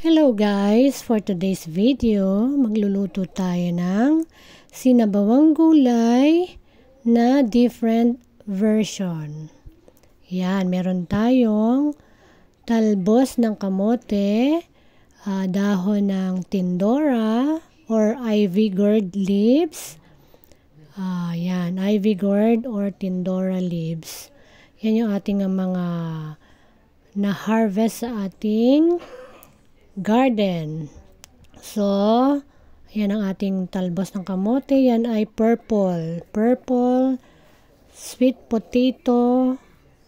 Hello guys! For today's video, magluluto tayo ng sinabawang gulay na different version. Yan, meron tayong talbos ng kamote, dahon ng tindora or ivy gourd leaves. Yan, ivy gourd or tindora leaves. Yan yung ating mga na-harvest sa ating garden. So, yan ang ating talbos ng kamote. Yan ay purple sweet potato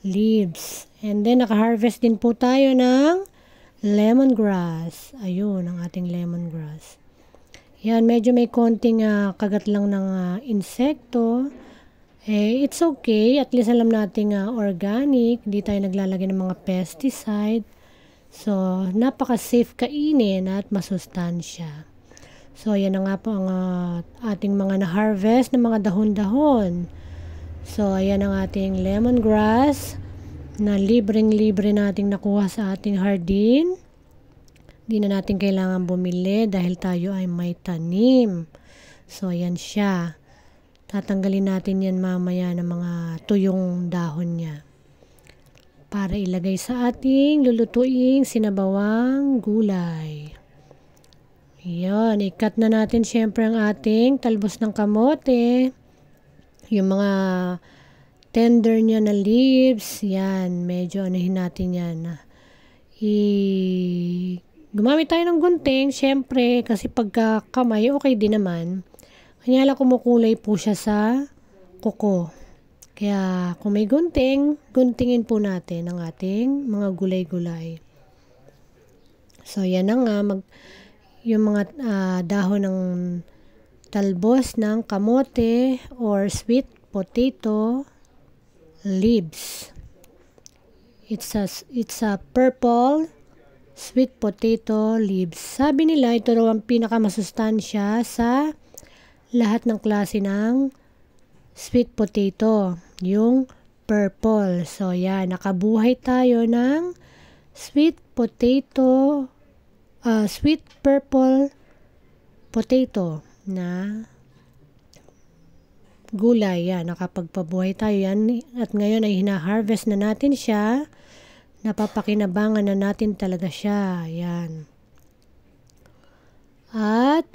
leaves. And then, naka-harvest din po tayo ng lemongrass. Ayun, ang ating lemongrass. Yan, medyo may konting kagat lang ng insekto. It's okay. At least alam natin organic. Hindi tayo naglalagay ng mga pesticide. So, napaka-safe kainin at masustansya. So, yan na nga po ang ating mga na-harvest na mga dahon-dahon. So, ayan ang ating lemongrass na libreng-libre nating nakuha sa ating hardin. Hindi na natin kailangan bumili dahil tayo ay may tanim. So, ayan siya. Tatanggalin natin yan mamaya ng mga tuyong dahon niya para ilagay sa ating lulutuing sinabawang gulay. Yan, i-cut na natin syempre ang ating talbos ng kamote. Yung mga tender niya na leaves, yan, medyo anuhin natin yan. Gumamit tayo ng gunting, syempre, kasi pagka kamay, okay din naman. Kanya lang kumukulay po siya sa kuko. Kaya kung may guntingin po natin ang ating mga gulay-gulay. So yan na nga, yung mga dahon ng talbos ng kamote or sweet potato leaves. It's a purple sweet potato leaves. Sabi nila ito raw ang pinakamasustansya sa lahat ng klase ng sweet potato, yung purple. So, yan. Nakabuhay tayo ng sweet purple potato na gulay. Yan. Nakapagpabuhay tayo yan. At ngayon ay hina-harvest na natin siya. Napapakinabangan na natin talaga siya. Yan. At,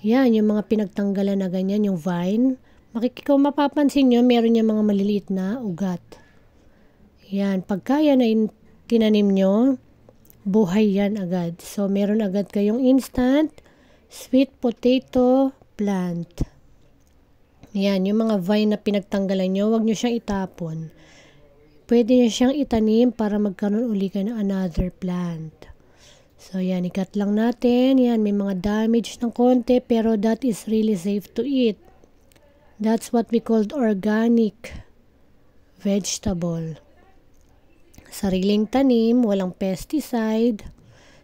yan, yung mga pinagtanggalan na ganyan, yung vine. Kung mapapansin nyo, meron yung mga maliliit na ugat. Yan, pagka yan ay tinanim nyo, buhay yan agad. So, meron agad kayong instant sweet potato plant. Yan, yung mga vine na pinagtanggalan nyo, huwag nyo siyang itapon. Pwede nyo siyang itanim para magkaroon uli ka ng another plant. So, yan, ikat lang natin. Yan, may mga damage ng konti, pero that is really safe to eat. That's what we called organic vegetable. Sariling tanim, walang pesticide,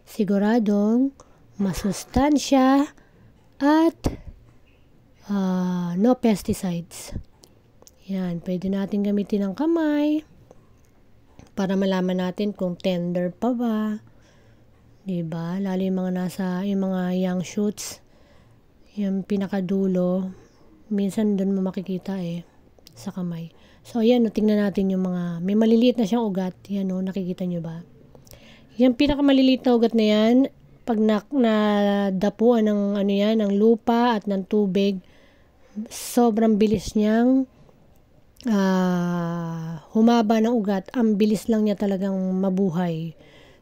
siguradong masustansya, at no pesticides. Yan, pwede natin gamitin ang kamay para malaman natin kung tender pa ba. Diba? Lalo yung mga young shoots, yung pinakadulo, minsan doon mo makikita sa kamay. So, ayan, tingnan natin yung mga, may maliliit na siyang ugat. Yan, nakikita nyo ba? Yung pinakamaliliit na ugat na yan, pag nadapuan ng, ng lupa at ng tubig, sobrang bilis niyang humaba ng ugat. Ang bilis lang niya talagang mabuhay.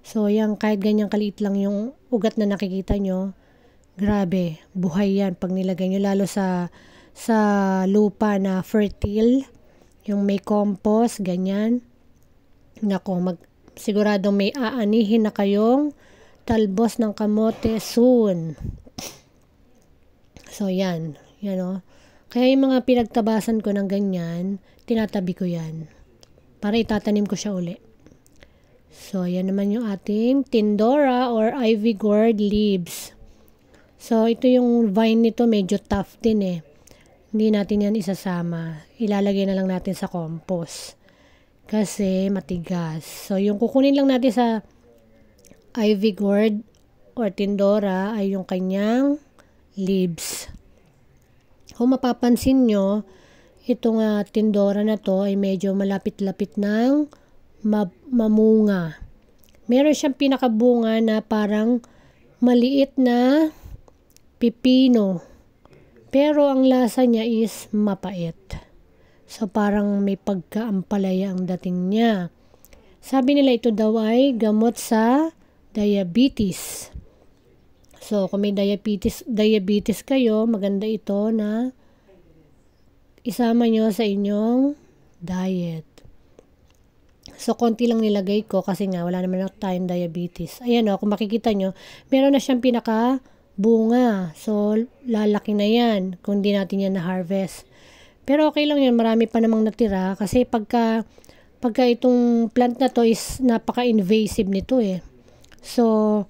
So, yan, kahit ganyang kaliit lang yung ugat na nakikita nyo, grabe, buhay yan pag nilagay nyo, lalo sa lupa na fertile, yung may compost, ganyan. Nako, siguradong may aanihin na kayong talbos ng kamote soon. So, yan, Kaya yung mga pinagtabasan ko ng ganyan, tinatabi ko yan para itatanim ko siya uli. So, yan naman yung ating tindora or ivy gourd leaves. So, ito yung vine nito, medyo tough din Hindi natin yan isasama. Ilalagay na lang natin sa compost. Kasi matigas. So, yung kukunin lang natin sa ivy gourd or tindora ay yung kanyang leaves. Kung mapapansin nyo, itong tindora na to ay medyo malapit-lapit ng mamunga. Meron siyang pinakabunga na parang maliit na pipino. Pero ang lasa niya is mapait. So parang may pagkaampalaya ang dating niya. Sabi nila ito daw ay gamot sa diabetes. So kung may diabetes kayo, maganda ito na isama nyo sa inyong diet. So, konti lang nilagay ko kasi nga wala naman tayong diabetes. Ayan o, kung makikita nyo, meron na siyang pinaka-bunga. So, lalaki na yan kung di natin yan na-harvest. Pero okay lang yan, marami pa namang natira kasi pagka itong plant na to is napaka-invasive nito eh. So,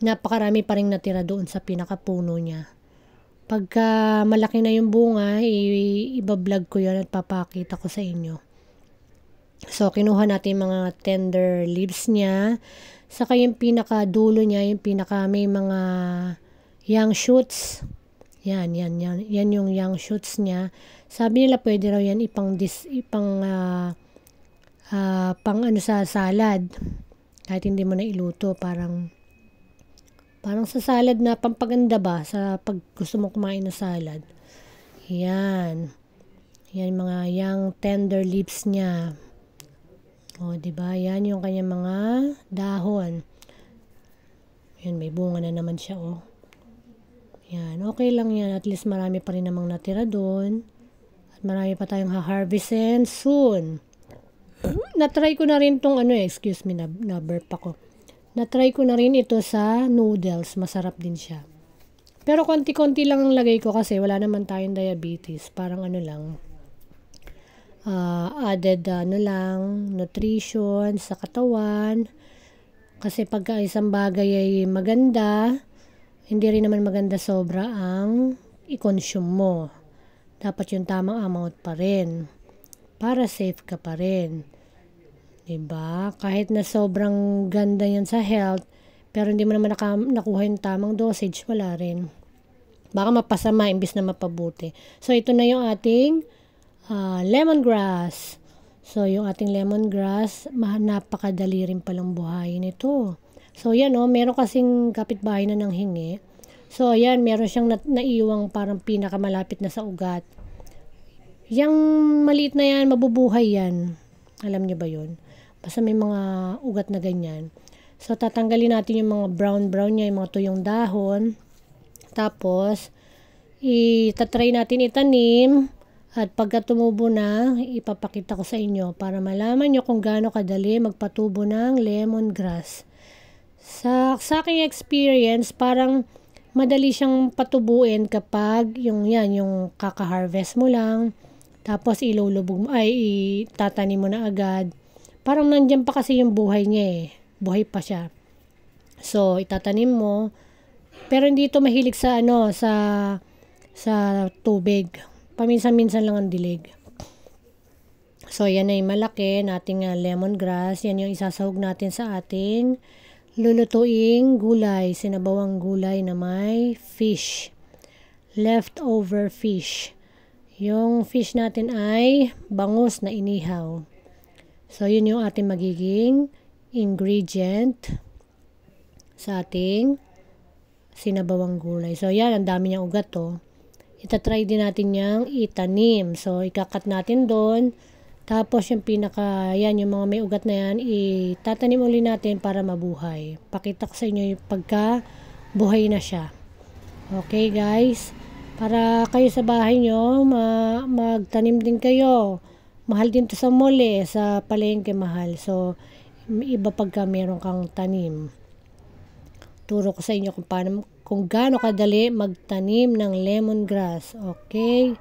napakarami pa rin natira doon sa pinaka-puno niya. Pagka malaki na yung bunga, ibablog ko yun at papakita ko sa inyo. So, kinuha natin mga tender leaves niya. Saka yung pinaka-dulo niya, yung may mga young shoots. Yan yung young shoots niya. Sabi nila pwede raw yan pang ano sa salad. Kahit hindi mo na iluto, parang sa salad na pampaganda ba sa pag gusto mo kumain ng salad. Yan mga young tender leaves niya. O, diba? Yan yung kanyang mga dahon. Yan, may bunga na naman siya, oh. Yan, okay lang yan. At least marami pa rin namang natira doon. At marami pa tayong ha-harvestin soon. Natry ko na rin tong excuse me, na-burp ako. Natry ko na rin ito sa noodles. Masarap din siya. Pero konti-konti lang ang lagay ko kasi wala naman tayong diabetes. Parang lang. Added nutrition sa katawan. Kasi pagka isang bagay ay maganda, hindi rin naman maganda sobra ang i-consume mo. Dapat yung tamang amount pa rin. Para safe ka pa rin. Diba? Kahit na sobrang ganda yan sa health, pero hindi mo naman nakuha yung tamang dosage, wala rin. Baka mapasama imbis na mapabuti. So, ito na yung ating lemongrass. So, yung ating lemongrass, napakadali rin palang buhayin ito. So, yan meron kasing kapitbahay na nanghingi. So, yan, meron siyang naiwang parang pinakamalapit na sa ugat. Yang maliit na yan, mabubuhay yan. Alam niyo ba yun? Basta may mga ugat na ganyan. So, tatanggalin natin yung mga brown niya, yung mga tuyong dahon. Tapos, itatry natin itanim. At pagka tumubo na, ipapakita ko sa inyo para malaman nyo kung gaano kadali magpatubo ng lemongrass. Sa aking experience, parang madali siyang patubuin kapag yung kaka-harvest mo lang. Tapos ilulubog mo, itatanim mo na agad. Parang nandiyan pa kasi yung buhay niya eh. Buhay pa siya. So, itatanim mo. Pero hindi ito mahilig sa tubig. Paminsan-minsan lang ang dilig. So, yan ay malaki nating lemongrass. Yan yung isasahog natin sa ating lulutuing gulay. Sinabawang gulay na may fish. Leftover fish. Yung fish natin ay bangus na inihaw. So, yun yung ating magiging ingredient sa ating sinabawang gulay. So, yan. Ang dami niyang ugat to. Itatry din natin yung itanim. So, ikakat natin doon. Tapos, yung yung mga may ugat na yan, itatanim ulit natin para mabuhay. Pakita ko sa inyo yung pagka buhay na siya. Okay, guys? Para kayo sa bahay nyo, magtanim din kayo. Mahal din to sa mall sa palengke mahal. So, iba pagka meron kang tanim. Turo ko sa inyo kung gaano kadali magtanim ng lemongrass. Okay?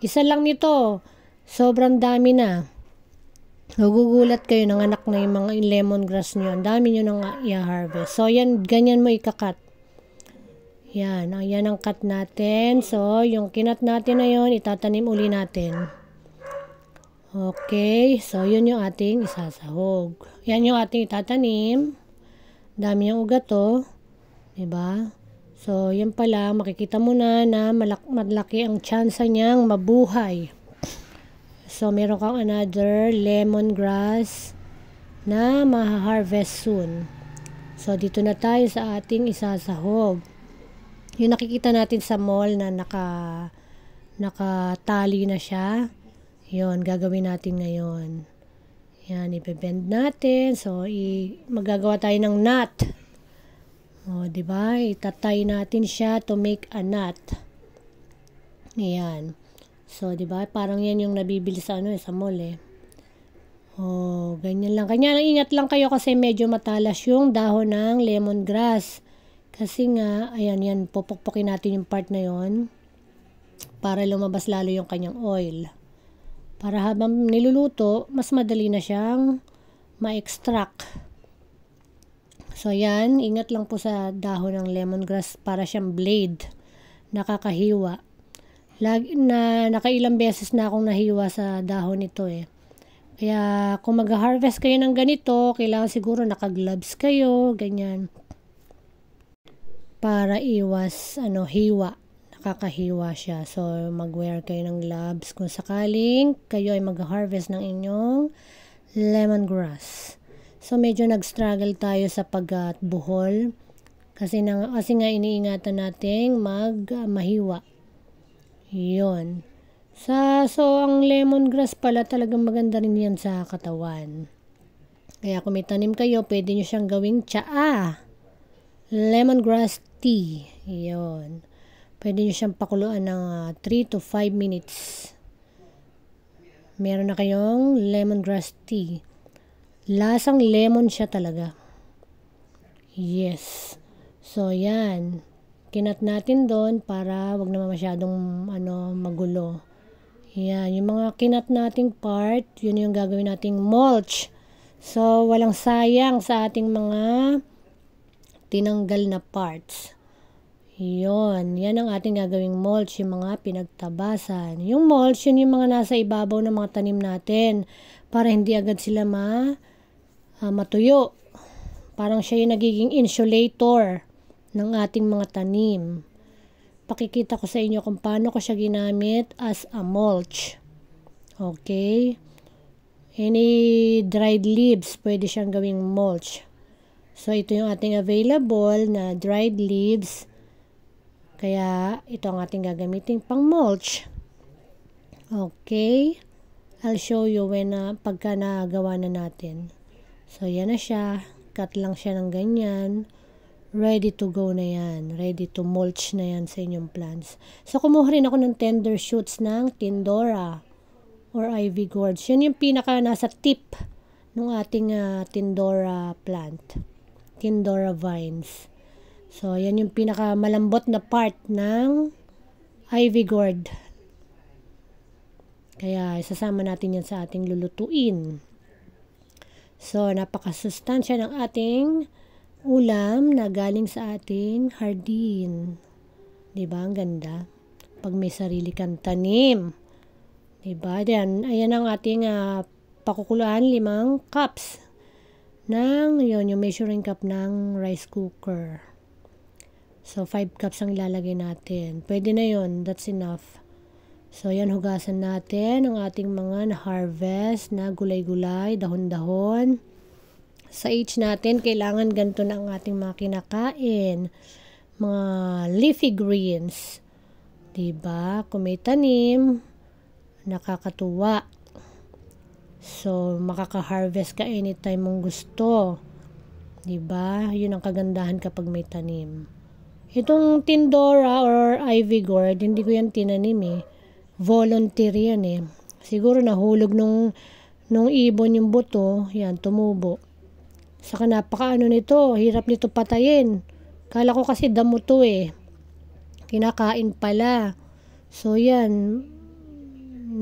Isa lang nito. Sobrang dami na. Nagugulat kayo ng anak na yung mga lemongrass nyo. Ang dami nyo nang i-harvest. So, yan, ganyan mo ikakat. Yan ang cut natin. So, yung kinat natin na yun, itatanim uli natin. Okay. So, yun yung ating isasahog. Yan yung ating itatanim. Dami niyang ugat to. Diba? So, yan pala, makikita mo na malaki ang tsansa niyang mabuhay. So, meron kang another lemongrass na ma-harvest soon. So, dito na tayo sa ating isasahog. Yung nakikita natin sa mall na nakatali na siya. Yun, gagawin natin ngayon. Yan, ipebend natin. So, magagawa tayo ng knot. O, diba? Itatay natin siya to make a knot. Yan. So, diba? Parang yan yung nabibili sa sa mall eh. O, ganyan lang. Kanya lang, ingat lang kayo kasi medyo matalas yung dahon ng lemongrass. Kasi nga, ayan, yan, pupukpukin natin yung part na yon para lumabas lalo yung kanyang oil. Para habang niluluto, mas madali na siyang ma-extract. So, yan, ingat lang po sa dahon ng lemongrass para siyang blade. Nakakahiwa. Nakailang beses na akong nahiwa sa dahon nito eh. Kaya, kung mag-harvest kayo ng ganito, kailangan siguro naka-gloves kayo, ganyan. Para iwas hiwa, nakakahiwa siya. So mag-wear kayo ng gloves kung sakaling kayo ay mag-harvest ng inyong lemongrass. So medyo nag-struggle tayo sa pagbuhol kasi nga iniingatan nating mahiwa. 'Yon. So ang lemongrass pala talagang maganda rin 'yan sa katawan. Kaya kung may tanim kayo, pwede niyo siyang gawing tsaa. Lemongrass tea. Yun. Pwede nyo siyang pakuluan ng 3 to 5 minutes. Meron na kayong lemongrass tea. Lasang lemon siya talaga. Yes. So, yan. Kinat natin doon para wag naman masyadong magulo. Yan. Yung mga kinat nating part, yun yung gagawin nating mulch. So, walang sayang sa ating mga tinanggal na parts. Yun. Yan ang ating gagawing mulch, yung mga pinagtabasan. Yung mulch, yun yung mga nasa ibabaw ng mga tanim natin para hindi agad sila matuyo. Parang siya yung nagiging insulator ng ating mga tanim. Pakikita ko sa inyo kung paano ko siya ginamit as a mulch. Okay? Any dried leaves, pwede siyang gawing mulch. So, ito yung ating available na dried leaves. Kaya, ito ang ating gagamitin pang mulch. Okay. I'll show you when pagka nagawa na natin. So, yan na siya. Cut lang siya ng ganyan. Ready to go na yan. Ready to mulch na yan sa inyong plants. So, kumuha rin ako ng tender shoots ng Tindora or ivy gourds. Yan yung pinaka nasa tip ng ating Tindora plant. Tindora vines. So, yan yung pinaka malambot na part ng ivy gourd. Kaya, isasama natin yan sa ating lulutuin. So, napakasustansya ng ating ulam na galing sa ating hardin. Diba? Ang ganda. Pag may sarili kang tanim. Diba? Ayan ang ating pakukuluan, 5 cups. Yung measuring cup ng rice cooker. So, 5 cups ang ilalagay natin. Pwede na yun. That's enough. So, yan, hugasan natin ang ating mga na-harvest na gulay-gulay, dahon-dahon. Sa age natin, kailangan ganito na ang ating mga kinakain. Mga leafy greens. Diba? Kung may tanim, nakakatuwa. So, makaka-harvest ka anytime mong gusto. Diba? Yun ang kagandahan kapag may tanim. Itong Tindora or ivy gourd, hindi ko yan tinanim eh. Volunteer yan eh. Siguro nahulog nung ibon yung buto, yan, tumubo. Saka napakaano nito, hirap nito patayin. Kala ko kasi damo to eh. Kinakain pala. So yan,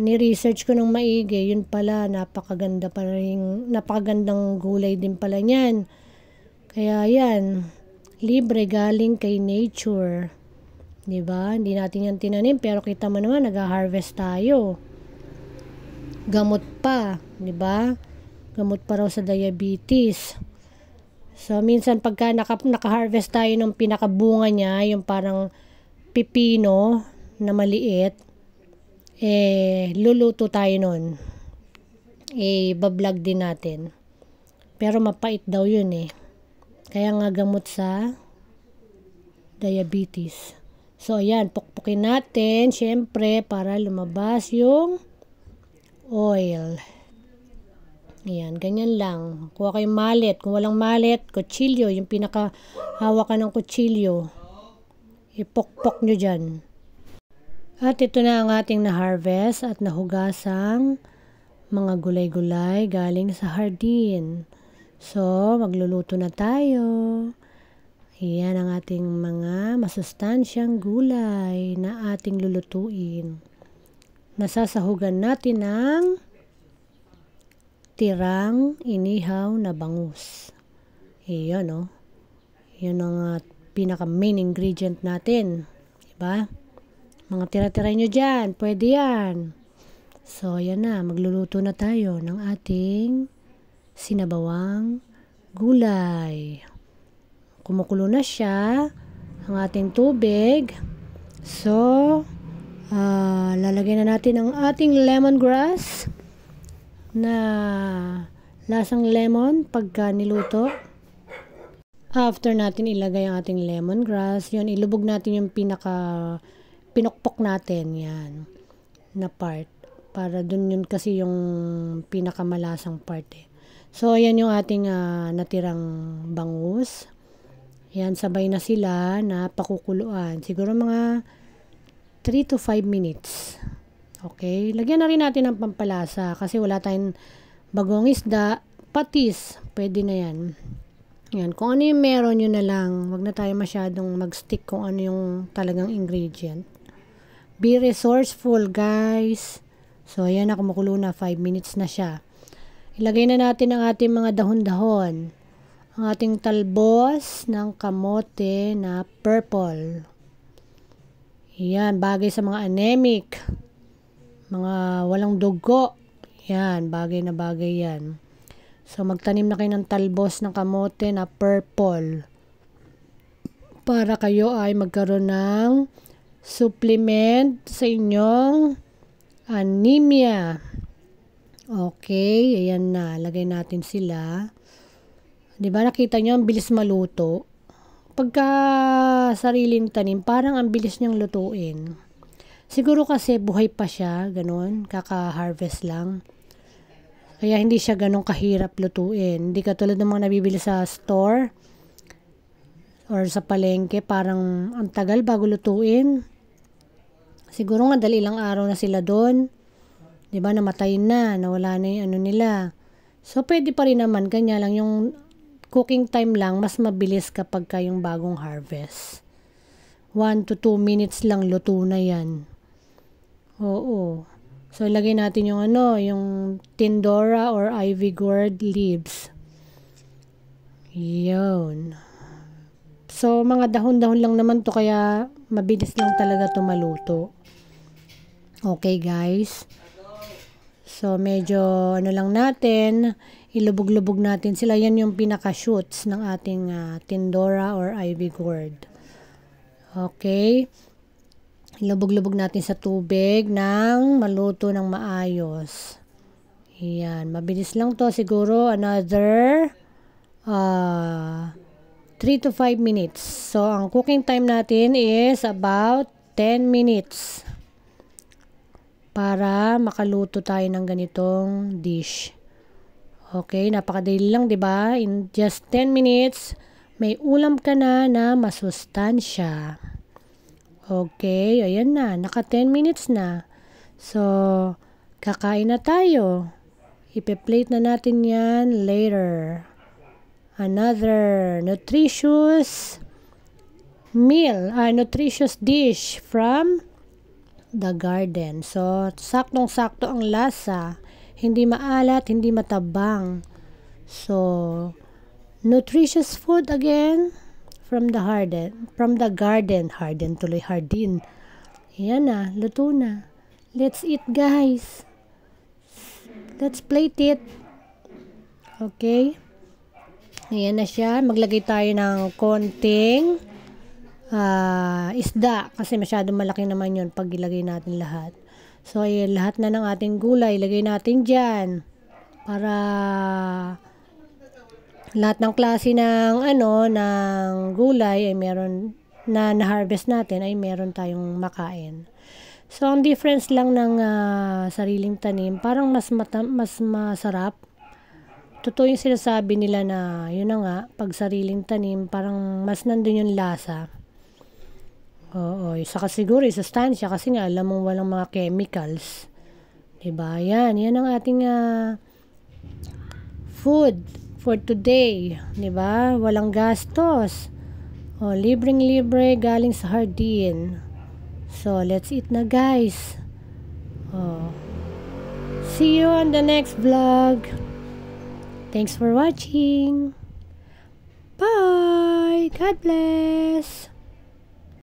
ni-research ko ng maigi, yun pala, napakagandang gulay din pala niyan. Kaya yan, libre galing kay nature. Diba? Hindi natin yan tinanim, pero kita mo naman, nag-harvest tayo. Gamot pa, diba? Gamot pa raw sa diabetes. So, minsan pagka naka-harvest tayo ng pinakabunga niya, yung parang pipino na maliit, luluto tayo nun. Bablog din natin. Pero mapait daw yun Kaya nga gamot sa diabetes. So, ayan, pukpukin natin, syempre, para lumabas yung oil. Ayan, ganyan lang. Kuha kayong mallet. Kung walang mallet, kutsilyo, yung pinakahawakan ng kutsilyo. Ipokpok nyo dyan. At ito na ang ating na-harvest at nahugasang mga gulay-gulay galing sa hardin. So, magluluto na tayo. Ayan ang ating mga masustansyang gulay na ating lulutuin. Nasasahugan natin ng tirang inihaw na bangus. Ayan Yun ang pinaka main ingredient natin. Diba? Mga tira-tira nyo dyan. Pwede yan. So, ayan na. Magluluto na tayo ng ating sinabawang gulay. Kumukulo na siya ang ating tubig. So, lalagyan na natin ang ating lemongrass na lasang lemon pagka niluto. After natin ilagay ang ating lemongrass, yun, ilubog natin yung pinokpok natin, yan, na part. Para dun yun kasi yung pinakamalasang part So, ayan yung ating natirang bangus. Ayan, sabay na sila na pakukuluan. Siguro mga 3 to 5 minutes. Okay? Lagyan na rin natin ng pampalasa kasi wala tayong bagong isda. Patis, pwede na yan. Ayan, kung ano yung meron yun na lang. Wag na tayo masyadong mag-stick kung ano yung talagang ingredient. Be resourceful, guys. So, ayan na, kumukulo na. 5 minutes na siya. Ilagay na natin ang ating mga dahon-dahon. Ang ating talbos ng kamote na purple. Yan, bagay sa mga anemic. Mga walang dugo. Yan, bagay na bagay yan. So, magtanim na kayo ng talbos ng kamote na purple. Para kayo ay magkaroon ng supplement sa inyong anemia. Okay, ayan na. Lagay natin sila. Diba nakita nyo, ang bilis maluto. Pagka sariling tanim, parang ang bilis niyang lutuin. Siguro kasi buhay pa siya, ganun, kaka-harvest lang. Kaya hindi siya ganun kahirap lutuin. Hindi katulad ng mga nabibili sa store or sa palengke, parang ang tagal bago lutuin. Siguro nga dahil ilang araw na sila doon. Diba, namatay na, nawala na yung nila. So, pwede pa rin naman, kanya lang yung cooking time lang, mas mabilis kapag yung bagong harvest. 1 to 2 minutes lang luto na yan. Oo. So, ilagay natin yung yung Tindora or Ivy gourd leaves. Yun. So, mga dahon-dahon lang naman to, kaya mabilis lang talaga to maluto. Okay, guys. So, medyo lang natin, ilubog-lubog natin sila. Yan yung pinaka-shoots ng ating Tindora or Ivy gourd. Okay. Ilubog-lubog natin sa tubig nang maluto ng maayos. Yan. Mabilis lang to. Siguro another 3 to 5 minutes. So, ang cooking time natin is about 10 minutes. Para makaluto tayo ng ganitong dish. Okay, napakadali lang, 'di ba? In just 10 minutes, may ulam ka na masustansya. Okay, ayan na, naka 10 minutes na. So, kakain na tayo. Ipe-plate na natin 'yan later. Another nutritious meal, nutritious dish from the garden. So, saktong-sakto ang lasa. Hindi maalat, hindi matabang. So, nutritious food again from the garden. From the garden. Hardin tuloy, hardin. Yan na, luto na. Let's eat, guys. Let's plate it. Okay? Ayan na siya. Maglagay tayo ng konting isda kasi masyadong malaki naman yun pag ilagay natin lahat. So, ayan, lahat na ng ating gulay, ilagay natin dyan para lahat ng klase ng ng gulay ay meron na harvest natin ay meron tayong makain. So, ang difference lang ng sariling tanim, parang mas masarap. Totoo yung sinasabi nila na, yun na nga, pag sariling tanim, parang mas nandun yung lasa. Oo, saka siguro yung sustansya kasi nga alam mo walang mga chemicals. Diba? Yan ang ating food for today. Diba? Walang gastos. Oh, libreng-libre galing sa hardin. So, let's eat na guys. Oh. See you on the next vlog. Thanks for watching. Bye. God bless.